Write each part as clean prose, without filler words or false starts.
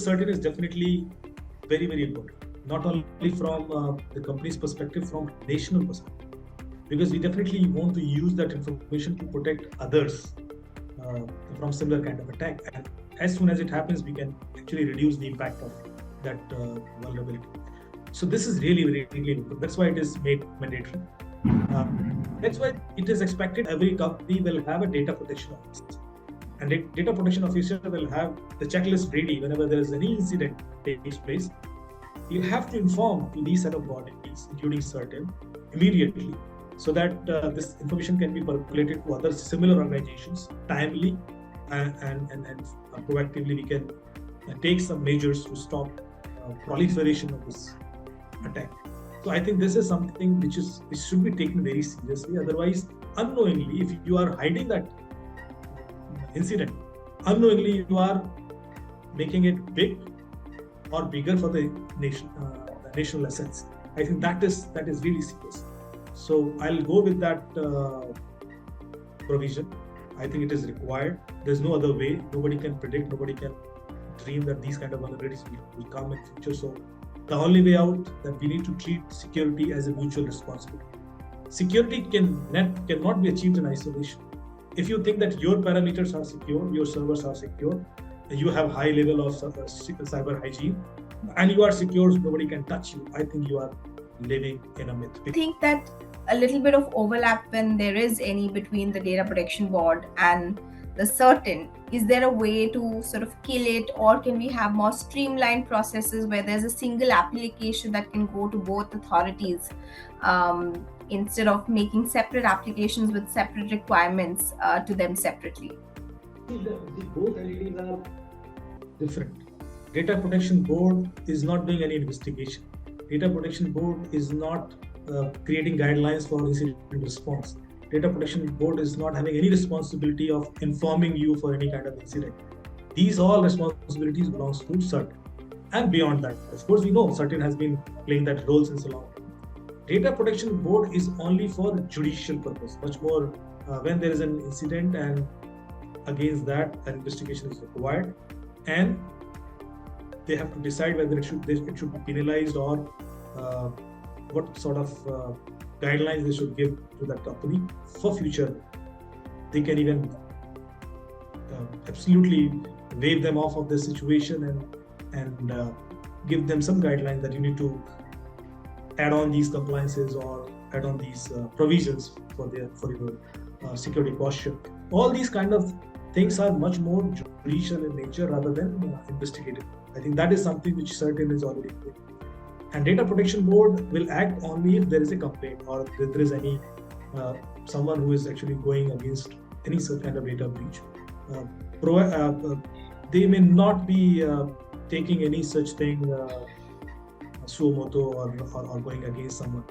certain is definitely very, very important. Not only from the company's perspective, from national perspective, because we definitely want to use that information to protect others from similar kind of attack. And as soon as it happens, we can actually reduce the impact of that vulnerability. So this is really, really, really important. That's why it is made mandatory. That's why it is expected every company will have a data protection officer. And the data protection officer will have the checklist ready whenever there is any incident takes place. You have to inform to these set of bodies, including certain, immediately, so that this information can be percolated to other similar organizations timely, and proactively we can take some measures to stop proliferation of this attack. So I think this is something which should be taken very seriously. Otherwise, unknowingly, if you are hiding that incident, unknowingly you are making it big or bigger for the nation, national assets. I think that is really serious. So I'll go with that provision. I think it is required. There's no other way. Nobody can predict. Nobody can dream that these kind of vulnerabilities will come in future. So the only way out that we need to treat security as a mutual responsibility. Security cannot be achieved in isolation. If you think that your parameters are secure, your servers are secure, you have high level of cyber hygiene, and you are secure, so nobody can touch you, I think you are living in a myth. I think that a little bit of overlap, when there is any, between the Data Protection Board and the certain, is there a way to sort of kill it, or can we have more streamlined processes where there's a single application that can go to both authorities, instead of making separate applications with separate requirements to them separately? Both entities are different. Data Protection Board is not doing any investigation. Data Protection Board is not creating guidelines for incident response. Data Protection Board is not having any responsibility of informing you for any kind of incident. These all responsibilities belongs to CERT. And beyond that, of course, we know CERT has been playing that role since a long time. Data Protection Board is only for judicial purpose, much more when there is an incident and against that an investigation is required, and they have to decide whether it should be penalized or what sort of guidelines they should give to that company for future. They can even absolutely waive them off of the situation and give them some guidelines that you need to add on these compliances or add on these provisions for your security posture. All these kind of things are much more judicial in nature rather than investigative. I think that is something which CERT is already doing. And Data Protection Board will act only if there is a complaint or if there is any someone who is actually going against any certain kind of data breach. They may not be taking any such thing suo moto or going against someone.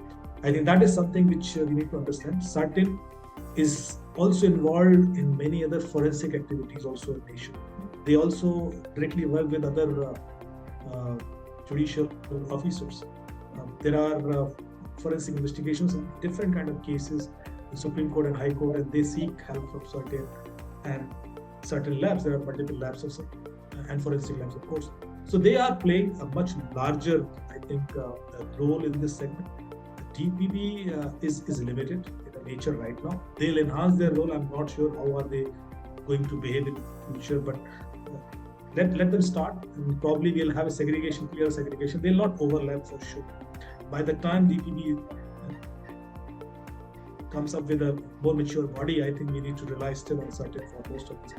I think that is something which we need to understand. CERT is also involved in many other forensic activities also in nation. They also directly work with other judicial officers. There are forensic investigations in different kind of cases in Supreme Court and High Court, and they seek help from certain labs. There are multiple labs also, and forensic labs, of course. So they are playing a much larger, I think, role in this segment. DPB is limited in nature right now. They'll enhance their role. I'm not sure how are they going to behave in the future, but let them start, and probably we'll have a clear segregation. They'll not overlap for sure. By the time DPB comes up with a more mature body, I think we need to rely still on CERT for most of these.